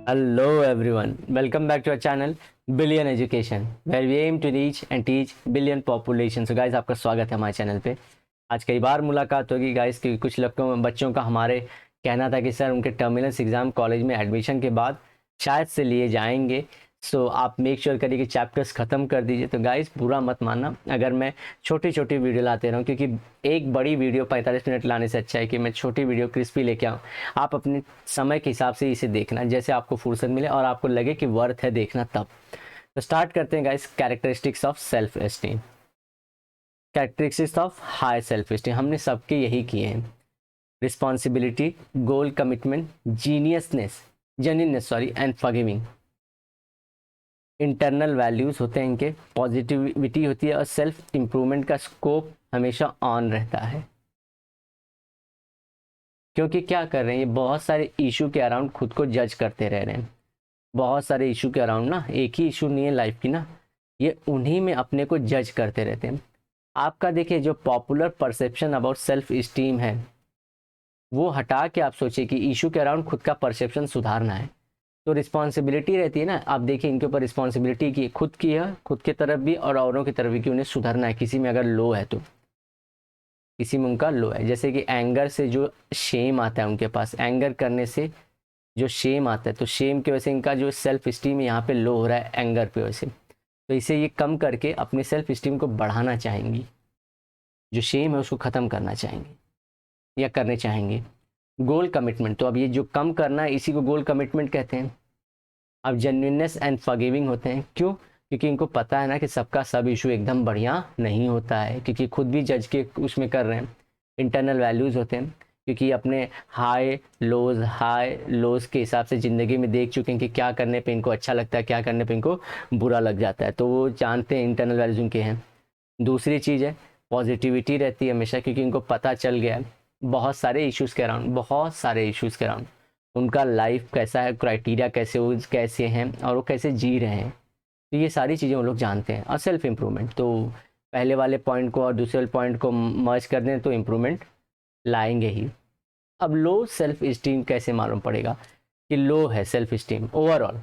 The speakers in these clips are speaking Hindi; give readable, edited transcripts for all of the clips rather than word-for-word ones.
Hello everyone, welcome back to our channel Billion Education where we aim to reach and teach billion population. So guys आपका स्वागत है हमारे चैनल पे। आज कई बार मुलाकात होगी गाइस कि कुछ लोगों बच्चों का हमारे कहना था कि सर उनके टर्मिनल्स एग्ज़ाम कॉलेज में एडमिशन के बाद शायद से लिए जाएंगे। सो आप मेक श्योर करिए कि चैप्टर्स ख़त्म कर दीजिए। तो गाइस बुरा मत मानना अगर मैं छोटी छोटी वीडियो लाते रहूँ, क्योंकि एक बड़ी वीडियो 45 मिनट लाने से अच्छा है कि मैं छोटी वीडियो क्रिस्पी लेके आऊँ। आप अपने समय के हिसाब से इसे देखना जैसे आपको फुर्सत मिले और आपको लगे कि वर्थ है देखना तब। तो स्टार्ट करते हैं guys. Characteristics of self esteem, characteristics of high self esteem हमने सबके यही किए हैं। Responsibility, goal, commitment, genuineness and forgiving. Internal values होते हैं इनके, पॉजिटिविटी होती है और सेल्फ इम्प्रूवमेंट का स्कोप हमेशा ऑन रहता है। क्योंकि क्या कर रहे हैं, ये बहुत सारे इशू के अराउंड खुद को जज करते रह रहे हैं। बहुत सारे इशू के अराउंड ना, एक ही इशू नहीं है लाइफ की ना, ये उन्हीं में अपने को जज करते रहते हैं। आपका देखिए जो popular perception about self esteem है वो हटा के आप सोचिए कि इशू के अराउंड खुद का परसेप्शन सुधारना है। तो रिस्पॉन्सिबिलिटी रहती है ना, आप देखिए इनके ऊपर रिस्पॉन्सिबिलिटी की खुद की है, खुद की तरफ भी और औरों की तरफ भी कि उन्हें सुधरना है। किसी में अगर लो है तो किसी में उनका लो है, जैसे कि एंगर से जो शेम आता है उनके पास, एंगर करने से जो शेम आता है, तो शेम की वजह से इनका जो सेल्फ स्टीम यहाँ पे लो हो रहा है एंगर पे वजह से। तो इसे ये कम करके अपने सेल्फ स्टीम को बढ़ाना चाहेंगी, जो शेम है उसको ख़त्म करना चाहेंगे या करने चाहेंगे। गोल कमिटमेंट, तो अब ये जो कम करना है इसी को गोल कमिटमेंट कहते हैं। अब जेन्युइननेस एंड फॉरगिविंग होते हैं, क्यों? क्योंकि इनको पता है ना कि सबका सब इशू एकदम बढ़िया नहीं होता है, क्योंकि खुद भी जज के उसमें कर रहे हैं। इंटरनल वैल्यूज़ होते हैं, क्योंकि अपने हाई लोज के हिसाब से ज़िंदगी में देख चुके हैं कि क्या करने पे इनको अच्छा लगता है, क्या करने पे इनको बुरा लग जाता है, तो वो जानते हैं इंटरनल वैल्यूज़ उनके हैं। दूसरी चीज़ है पॉजिटिविटी रहती है हमेशा, क्योंकि इनको पता चल गया है बहुत सारे इश्यूज़ के अराउंड उनका लाइफ कैसा है, क्राइटेरिया कैसे हैं और वो कैसे जी रहे हैं। तो ये सारी चीज़ें वो लोग जानते हैं। और सेल्फ इम्प्रूवमेंट, तो पहले वाले पॉइंट को और दूसरे वाले पॉइंट को मर्ज कर दें तो इम्प्रूवमेंट लाएंगे ही। अब लो सेल्फ इस्टीम कैसे मालूम पड़ेगा कि लो है self esteem? Overall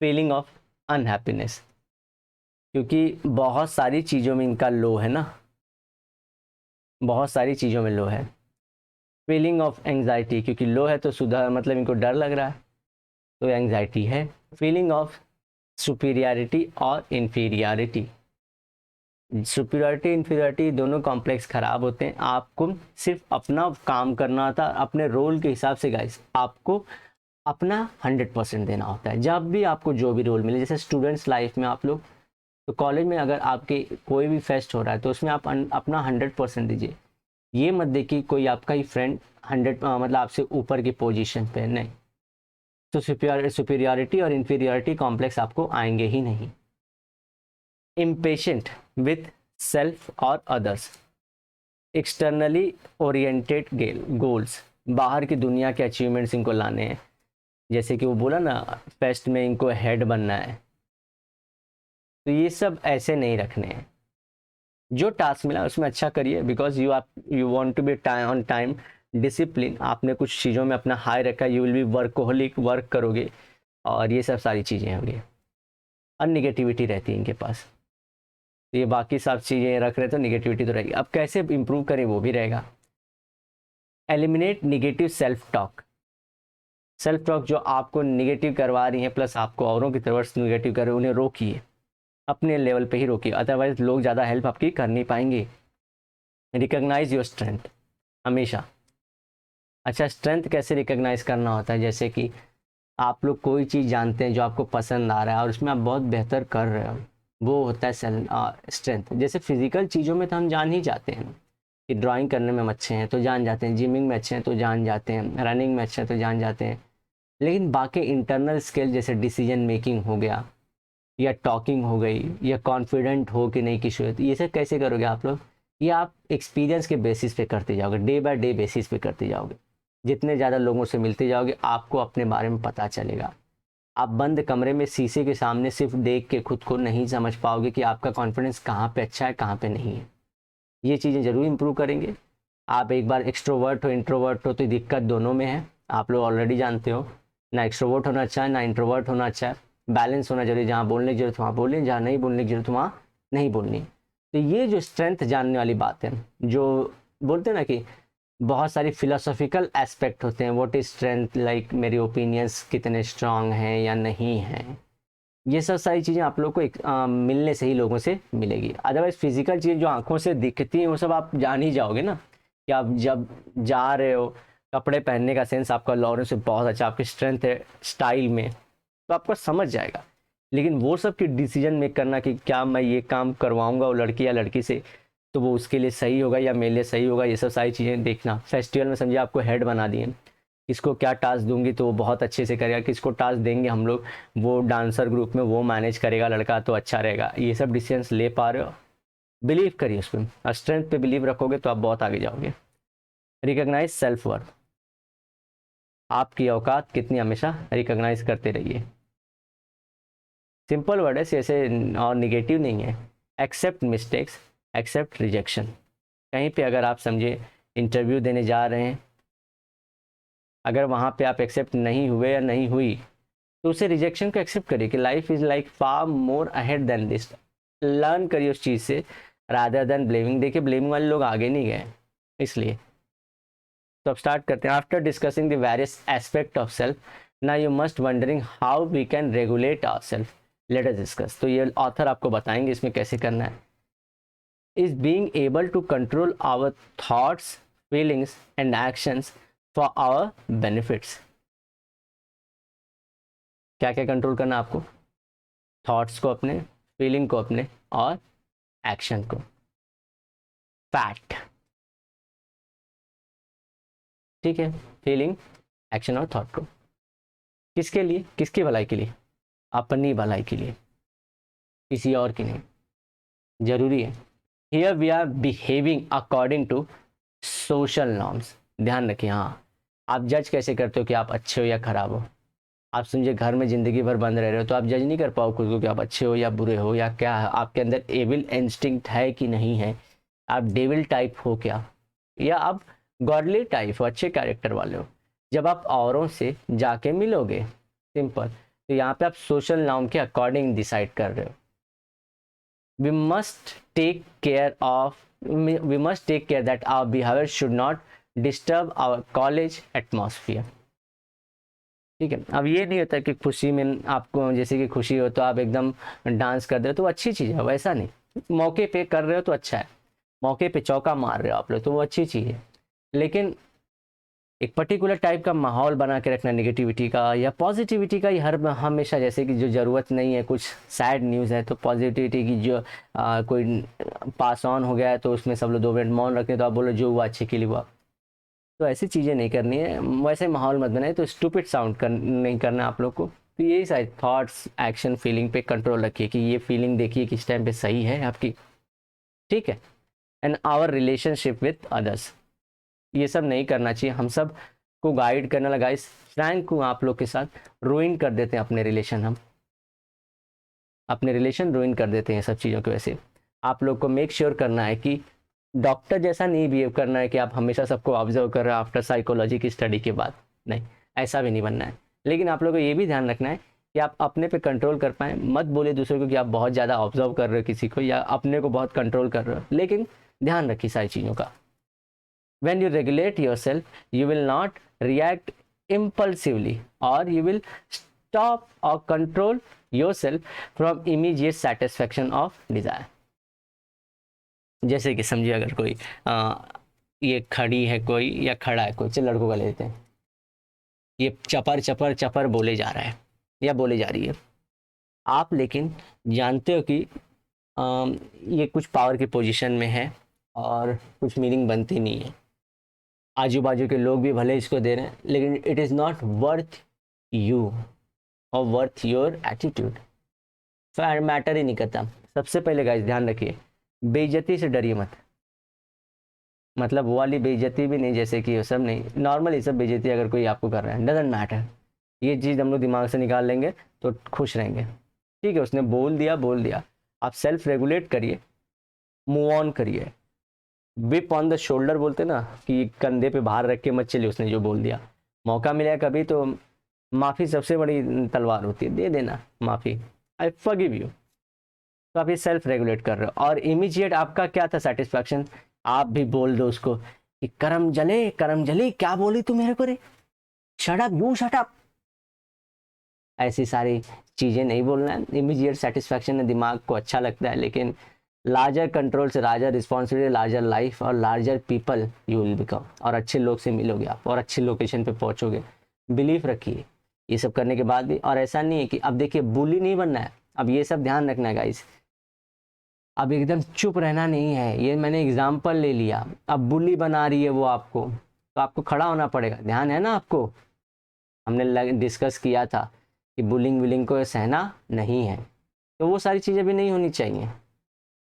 feeling of unhappiness, क्योंकि बहुत सारी चीज़ों में इनका लो है ना, बहुत सारी चीज़ों में लो है। फीलिंग ऑफ एंग्जाइटी, क्योंकि लो है तो सुधार मतलब इनको डर लग रहा है तो एंग्जाइटी है। फीलिंग ऑफ सुपीरियरिटी और इन्फीरियरिटी, सुपीरियरिटी इन्फीरियरिटी दोनों कॉम्प्लेक्स ख़राब होते हैं। आपको सिर्फ अपना काम करना होता है, अपने रोल के हिसाब से गाइस आपको अपना 100% देना होता है। जब भी आपको जो भी रोल मिले, जैसे स्टूडेंट्स लाइफ में आप लोग, तो कॉलेज में अगर आपके कोई भी फेस्ट हो रहा है तो उसमें आप अपना 100% दीजिए। ये मत देखिए कोई आपका ही फ्रेंड 100 मतलब आपसे ऊपर की पोजीशन पे, नहीं। तो सुपीरियरिटी और इन्फीरियरिटी कॉम्प्लेक्स आपको आएंगे ही नहीं। इम्पेशेंट विथ सेल्फ और अदर्स, एक्सटर्नली ओरिएंटेड गोल्स, बाहर की दुनिया के अचीवमेंट्स इनको लाने हैं। जैसे कि वो बोला ना फेस्ट में इनको हेड बनना है, तो ये सब ऐसे नहीं रखने हैं। जो टास्क मिला उसमें अच्छा करिए, because you want to be on time, discipline. आपने कुछ चीज़ों में अपना हाई रखा, you will be workaholic, work करोगे और ये सब सारी चीज़ें होंगी। और निगेटिविटी रहती है इनके पास, तो ये बाकी सब चीज़ें रख रहे तो निगेटिविटी तो रहेगी। अब कैसे इंप्रूव करें वो भी रहेगा। एलिमिनेट निगेटिव सेल्फ टॉक जो आपको निगेटिव करवा रही है प्लस आपको औरों की तरफ निगेटिव कर रहे, उन्हें रोकिए, अपने लेवल पे ही रोकिए, अदरवाइज लोग ज़्यादा हेल्प आपकी कर नहीं पाएंगे। रिकॉग्नाइज योर स्ट्रेंथ हमेशा। अच्छा, स्ट्रेंथ कैसे रिकॉग्नाइज करना होता है? जैसे कि आप लोग कोई चीज़ जानते हैं जो आपको पसंद आ रहा है और उसमें आप बहुत बेहतर कर रहे हो, वो होता है स्ट्रेंथ। जैसे फिजिकल चीज़ों में तो हम जान ही जाते हैं कि ड्राइंग करने में हम अच्छे हैं तो जान जाते हैं, जिमिंग में अच्छे हैं तो जान जाते हैं, रनिंग में अच्छे हैं तो जान जाते हैं। लेकिन बाकी इंटरनल स्किल जैसे डिसीजन मेकिंग हो गया या टॉकिंग हो गई या कॉन्फिडेंट हो कि नहीं किसी, ये सब कैसे करोगे आप लोग? ये आप एक्सपीरियंस के बेसिस पे करते जाओगे, डे बाय डे बेसिस पे करते जाओगे। जितने ज़्यादा लोगों से मिलते जाओगे आपको अपने बारे में पता चलेगा। आप बंद कमरे में शीशे के सामने सिर्फ देख के खुद को नहीं समझ पाओगे कि आपका कॉन्फिडेंस कहाँ पे अच्छा है कहाँ पे नहीं है। ये चीज़ें ज़रूर इंप्रूव करेंगे। आप एक बार एक्सट्रोवर्ट हो इंट्रोवर्ट हो तो दिक्कत दोनों में है, आप लोग ऑलरेडी जानते हो। ना एक्सट्रोवर्ट होना अच्छा है ना इंट्रोवर्ट होना अच्छा है, बैलेंस होना जरूरी, जहाँ बोलने की जरूरत वहाँ बोलें, जहाँ नहीं बोलने की जरूरत वहाँ नहीं बोलनी। तो ये जो स्ट्रेंथ जानने वाली बात है, जो बोलते हैं ना कि बहुत सारी फिलोसॉफिकल एस्पेक्ट होते हैं, व्हाट इज स्ट्रेंथ, लाइक मेरे ओपिनियंस कितने स्ट्रांग हैं या नहीं हैं, ये सब सारी चीज़ें आप लोग को मिलने से ही लोगों से मिलेगी। अदरवाइज फिजिकल चीज़ जो आंखों से दिखती हैं वो सब आप जान ही जाओगे ना, कि आप जब जा रहे हो, कपड़े पहनने का सेंस आपका लॉरेंस से बहुत अच्छा, आपकी स्ट्रेंथ है स्टाइल में, तो आपको समझ जाएगा। लेकिन वो सब की डिसीजन मेक करना कि क्या मैं ये काम करवाऊंगा वो लड़की या लड़की से, तो वो उसके लिए सही होगा या मेरे लिए सही होगा, ये सब सारी चीज़ें देखना। फेस्टिवल में समझिए आपको हेड बना दिए, किसको क्या टास्क दूंगी तो वो बहुत अच्छे से करेगा, किसको टास्क देंगे हम लोग वो डांसर ग्रुप में वो मैनेज करेगा लड़का तो अच्छा रहेगा, ये सब डिसीजंस ले पा रहे हो, बिलीव करिए उस पर, स्ट्रेंथ पे बिलीव रखोगे तो आप बहुत आगे जाओगे। रिकॉग्नाइज सेल्फ वर्थ, आपकी औकात कितनी हमेशा रिकॉग्नाइज करते रहिए। सिंपल वर्ड है ऐसे और निगेटिव नहीं है। Accept mistakes, accept rejection. कहीं पे अगर आप समझे इंटरव्यू देने जा रहे हैं, अगर वहाँ पे आप एक्सेप्ट नहीं हुए या नहीं हुई तो उसे रिजेक्शन को एक्सेप्ट करिए कि life is like far more ahead than this. Learn करिए उस चीज़ से रादर देन ब्लेमिंग। देखिए ब्लेमिंग वाले लोग आगे नहीं गए, इसलिए तो अब स्टार्ट करते हैं। After discussing the various aspect of self, now you must wondering how we can regulate our self, let us discuss. तो ये ऑथर आपको बताएंगे इसमें कैसे करना है। Is being able to control our thoughts, feelings and actions for our benefits. क्या क्या कंट्रोल करना आपको? थॉट्स को अपने, फीलिंग को अपने और एक्शन को। फैक्ट, ठीक है, फीलिंग, एक्शन और थॉट को। किसके लिए? किसकी भलाई के लिए? अपनी भलाई के लिए, किसी और की नहीं। जरूरी है। Here we are behaving according to social norms. ध्यान रखिए, हाँ, आप जज कैसे करते हो कि आप अच्छे हो या खराब हो? आप समझे घर में जिंदगी भर बंद रह रहे हो तो आप जज नहीं कर पाओ खुद को कि आप अच्छे हो या बुरे हो, या क्या है आपके अंदर एविल इंस्टिंक्ट है कि नहीं है, आप डेविल टाइप हो क्या, या आप गॉडली टाइप हो, अच्छे कैरेक्टर वाले हो। जब आप औरों से जाके मिलोगे, सिंपल, तो यहाँ पे आप सोशल नॉर्म के अकॉर्डिंग डिसाइड कर रहे हो। We must take care that our behaviour should not disturb our college atmosphere. ठीक है, अब ये नहीं होता कि खुशी में आपको जैसे कि खुशी हो तो आप एकदम डांस कर रहे हो तो अच्छी चीज़ है, वैसा नहीं। मौके पे कर रहे हो तो अच्छा है, मौके पे चौका मार रहे हो आप लोग तो वो अच्छी चीज़ है। लेकिन एक पर्टिकुलर टाइप का माहौल बना के रखना नेगेटिविटी का या पॉजिटिविटी का ही हर हमेशा, जैसे कि जो ज़रूरत नहीं है, कुछ सैड न्यूज़ है तो पॉजिटिविटी की जो कोई पास ऑन हो गया है तो उसमें सब लोग 2 मिनट मौन रखते हैं तो आप बोलो जो हुआ अच्छे के लिए हुआ। तो ऐसी चीज़ें नहीं करनी है, वैसे माहौल मत बनाए, तो स्टूपिड साउंड नहीं करना आप लोग को। तो यही सारे थॉट्स, एक्शन, फीलिंग पे कंट्रोल रखिए कि ये फीलिंग देखिए किस टाइम पे सही है आपकी, ठीक है। And our relationship with others, ये सब नहीं करना चाहिए। हम सब को गाइड करने लगा इस फ्रैंक को आप लोग के साथ रूइन कर देते हैं अपने रिलेशन, हम अपने रिलेशन रूइन कर देते हैं सब चीज़ों की वजह से। आप लोग को मेक श्योर करना है कि डॉक्टर जैसा नहीं बिहेव करना है कि आप हमेशा सबको ऑब्जर्व कर रहे हो आफ्टर साइकोलॉजी की स्टडी के बाद, नहीं, ऐसा भी नहीं बनना है। लेकिन आप लोगों को ये भी ध्यान रखना है कि आप अपने पे कंट्रोल कर पाएँ। मत बोले दूसरे को कि आप बहुत ज़्यादा ऑब्जर्व कर रहे हो किसी को या अपने को बहुत कंट्रोल कर रहे हो, लेकिन ध्यान रखिए सारी चीज़ों का। When you regulate yourself, you will not react impulsively, or you will stop or control yourself from immediate satisfaction of desire. जैसे कि समझिए अगर कोई ये खड़ी है कोई या खड़ा है कोई, चल लड़कों का ले लेते हैं, ये चपर चपर चपर बोले जा रहा है या बोले जा रही है, आप लेकिन जानते हो कि ये कुछ पावर की पोजीशन में है और कुछ मीनिंग बनती नहीं है, आजू बाजू के लोग भी भले इसको दे रहे हैं, लेकिन it is not worth you और वर्थ योर एटीट्यूड, मैटर ही नहीं करता। सबसे पहले गाइस ध्यान रखिए, बेइज्जती से डरिए मत। मतलब वो वाली बेइज्जती भी नहीं जैसे कि वो सब नहीं, नॉर्मल ये सब बेइज्जती अगर कोई आपको कर रहा है, डजेंट मैटर, ये चीज़ हम लोग दिमाग से निकाल लेंगे तो खुश रहेंगे। ठीक है, उसने बोल दिया, आप सेल्फ रेगुलेट करिए, मूव ऑन करिए। विप ऑन द शोल्डर बोलते ना कि कंधे पे बाहर रख के मत चलिए, उसने जो बोल दिया, मौका मिला कभी तो माफ़ी सबसे बड़ी तलवार होती है, दे देना माफ़ी, आई फॉरगिव यू। तो आप ये सेल्फ रेगुलेट कर रहे हो। और इमीडिएट आपका क्या था सेटिस्फैक्शन, आप भी बोल दो उसको कि करम जले, करम जली, क्या बोली तू मेरे को रे, shut up you shut up. ऐसी सारी चीज़ें नहीं बोलना है। इमीडिएट सेटिस्फैक्शन है, दिमाग को अच्छा लगता है, लेकिन लार्जर कंट्रोल से लार्जर रिस्पॉन्सिबिलिटी, लार्जर लाइफ और larger people you will become. और अच्छे लोग से मिलोगे आप और अच्छी लोकेशन पे पहुंचोगे। बिलीफ रखिए ये सब करने के बाद भी। और ऐसा नहीं है कि अब देखिए बुली नहीं बनना है, अब ये सब ध्यान रखना है गाइस। अब एकदम चुप रहना नहीं है, ये मैंने एग्जाम्पल ले लिया, अब बुली बना रही है वो आपको, तो आपको खड़ा होना पड़ेगा। ध्यान है ना आपको, हमने डिस्कस किया था कि बुलिंग विलिंग को सहना नहीं है, तो वो सारी चीज़ें भी नहीं होनी चाहिए।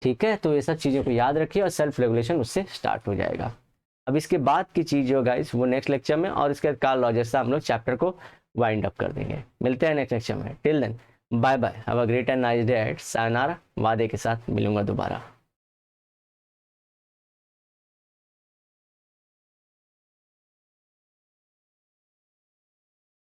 ठीक है, तो ये सब चीज़ों को याद रखिए और सेल्फ रेगुलेशन उससे स्टार्ट हो जाएगा। अब इसके बाद की चीज़ जो गाइस वो नेक्स्ट लेक्चर में, और इसके बाद कार्ल रॉजर्स से हम लोग चैप्टर को वाइंड अप कर देंगे। मिलते हैं नेक्स्ट लेक्चर में। Till then bye bye, have a great and nice day at sayonara. वादे के साथ मिलूंगा दोबारा।